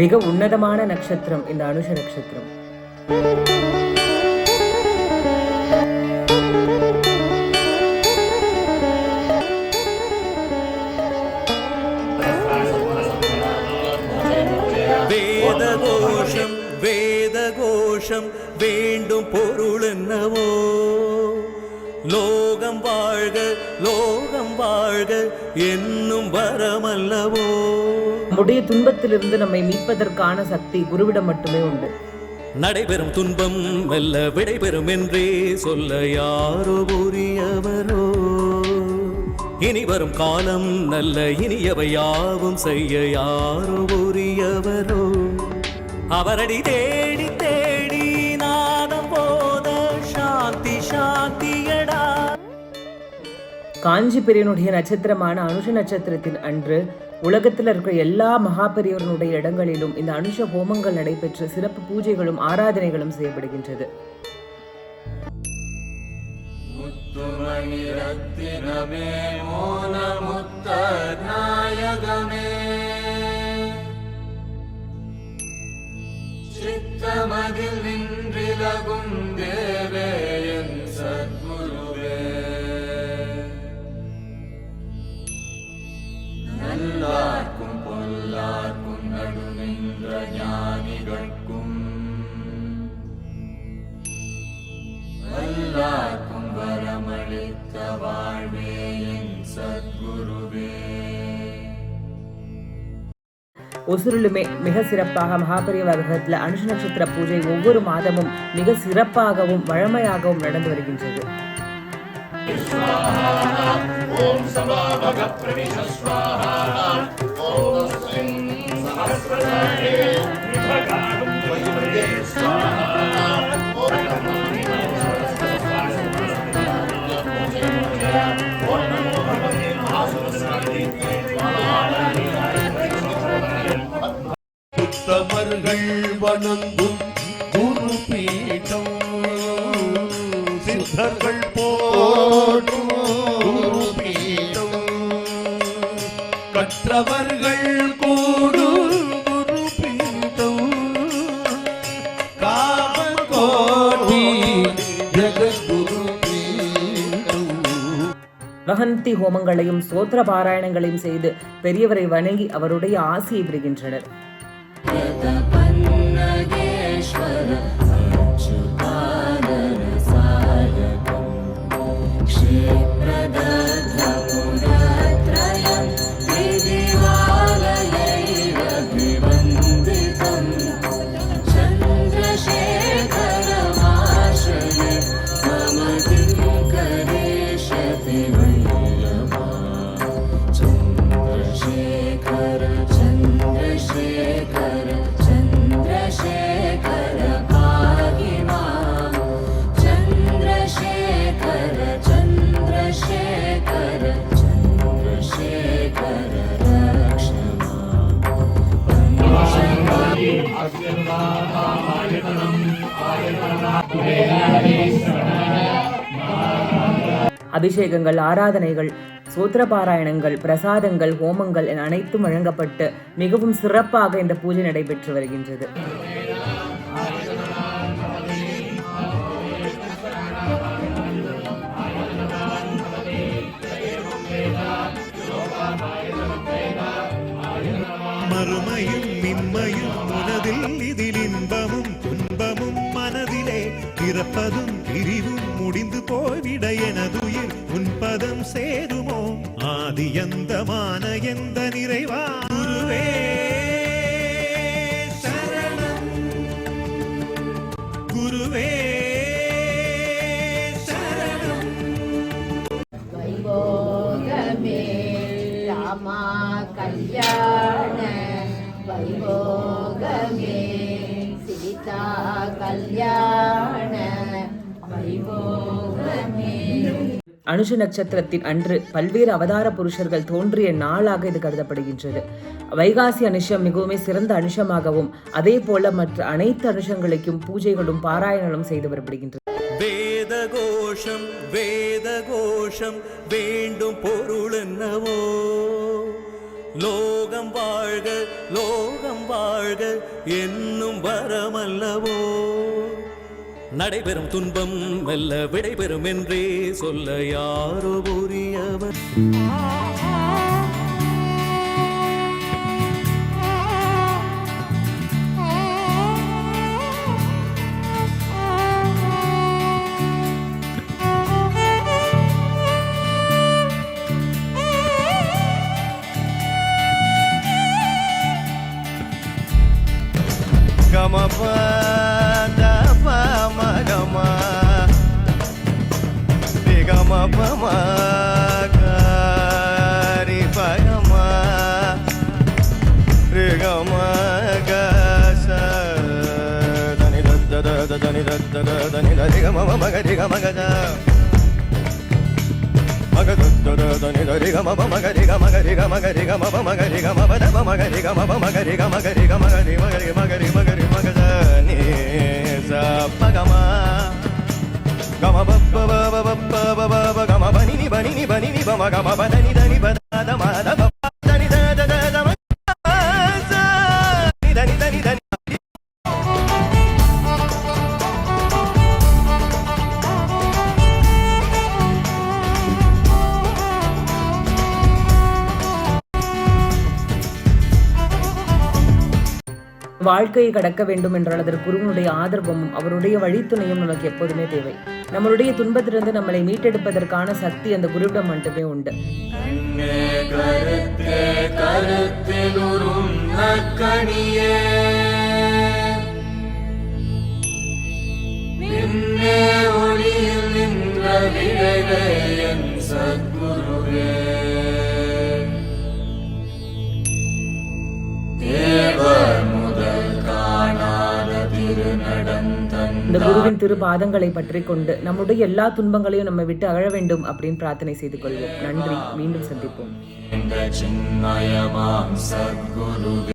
மிக உன்னதமான நட்சத்திரம் இந்த அனுஷ நட்சத்திரம். வேதகோஷம் வேதகோஷம் வேண்டும் பொருள் என்னவோ, லோகம் வாழ்க லோகம் வாழ்க என்னும் வரமல்லவோ. நம்முடைய துன்பத்திலிருந்து நம்மை மீட்பதற்கான சக்தி குருவிடம் மட்டுமே உண்டு. நடைபெறும் துன்பம் மெல்ல விடைபெறும் என்றே சொல்ல யாரோ உரியவரோ, இனி வரும் காலம் நல்ல இனியவை யாவும் செய்ய யாரோ உரியவரோ. அவரடி தேடி தேடி நாதம் போத சாந்தி சாந்தியடா. காஞ்சி பெரியனுடைய நட்சத்திரமான அனுஷ நட்சத்திரத்தின் அன்று உலகத்தில் இருக்கிற எல்லா மகா பெரியவர்களுடைய இடங்களிலும் இந்த அனுஷ ஹோமங்கள் நடைபெற்று சிறப்பு பூஜைகளும் ஆராதனைகளும் செய்யப்படுகின்றது. சித்தமதில் நின்றிலகும் தேவே என் சத்குருவே, நல்லார்க்கும் பொல்லார்க்கும் நடு நின்ற ஞானிகட்கும் வல்லார்க்கும் வரமளித்த வாழ்வே என் சத்குருவே. ஒசூரிலுமே மிக சிறப்பாக மகாபெரியவர்கத்தில் அனுஷ நட்சத்திர பூஜை ஒவ்வொரு மாதமும் மிக சிறப்பாகவும் வழமையாகவும் நடந்து வருகின்றது. உத்தமர்கள் வணங்கும் குரு பீடம், சித்தர்கள் போற்றும் குரு பீடம், கற்றவர்கள் கூடு குரு பீடம், காமகோடி ஜெகத்குரு பீடம். வகந்தி ஹோமங்களையும் சோத்திர பாராயணங்களையும் செய்து பெரியவரை வணங்கி அவருடைய ஆசியை பெறுகின்றனர். அபிஷேகங்கள், ஆராதனைகள், சோத்திர பாராயணங்கள், பிரசாதங்கள், ஹோமங்கள் என அனைத்தும் வழங்கப்பட்டு மிகவும் சிறப்பாக இந்த பூஜை நடைபெற்று வருகின்றது. மறுமையும் மின்மையும் உனதில் இதில் இன்பமும் துன்பமும் மனதிலே பிறப்பதும் பிரிவும் முடிந்து போய்விட எனதுயிர் உன்பதம் சேருமோ. ஆதியந்தமான எந்த நிறைவா குருவே சரணம், குருவே சரணம். வைபோகமே ராமா கல்யாண வைபோகமே, சீதா கல்யாண வைபோகமே. அனுஷ நட்சத்திரத்தின் அன்று பல்வேறு அவதார புருஷர்கள் தோன்றிய நாளாக இது கருதப்படுகின்றது. வைகாசி அனுஷம் மிகவும் சிறந்த அனுஷமாகவும் அதே போல மற்ற அனைத்து அனுஷங்களுக்கும் பூஜைகளும் பாராயணங்களும் செய்து வரப்படுகின்றது. வேதகோஷம் வேதகோஷம் வேண்டும் பொருள் என்னவோ, லோகம் வாழ்க லோகம் வாழ்க என்னும் வரமல்லவோ. நடைபெறும் துன்பம் மெல்ல விடைபெறும் என்றே சொல்ல யாரோ உரியவர். Gama pa da pa ma gama, re gama pa ma ga re pa gama, re gama ga sa da ni da da da da ni da da da ni da re gama ma ga re gama ga da. Maga da da da ni da re gama ma ga re gama ga re gama ga re gama ma ga re gama ba da ma ga re gama ma ga re gama ga re gama ga re ma ga re ma ga re ma ga re ma ga da ni sa pa gama gama ba ba ba ba ba ba ba ba gama ba ni ba ni ba ni ba ma gama ba da ni ba da ma da ba da ni da da da ma sa ni da ni da ni da ni. வாழ்க்கையை கடக்க வேண்டும் என்றால் அதற்கு குருவனுடைய ஆதரவும் அவருடைய வழித்துணையும் நமக்கு எப்போதுமே தேவை. நம்மளுடைய துன்பத்திலிருந்து நம்மளை மீட்டெடுப்பதற்கான சக்தி அந்த குருவிடம் மட்டுமே உண்டு. கருத்திலுறும் நற்கனியே நின்னே ஒளியில் நின்ற விளைவே என் சத்குருவே. தேவர் முதல் காணாத திருநடந்தன் இந்த குருவின் திரு பாதங்களை பற்றி கொண்டு நம்முடைய எல்லா துன்பங்களையும் நம்ம விட்டு அகழ வேண்டும் அப்படின்னு பிரார்த்தனை செய்து கொள்வோம். நன்றி. மீண்டும் சந்திப்போம். சின்மயமாம் சத்குருவே.